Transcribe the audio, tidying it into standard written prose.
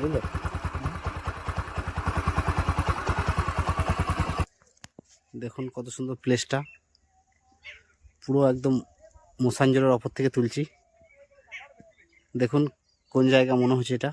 বুঝলে। দেখুন কত সুন্দর প্লেসটা, পুরো একদম মোসাঞ্জলের ওপর থেকে তুলছি। দেখুন কোন জায়গা মনে হচ্ছে এটা।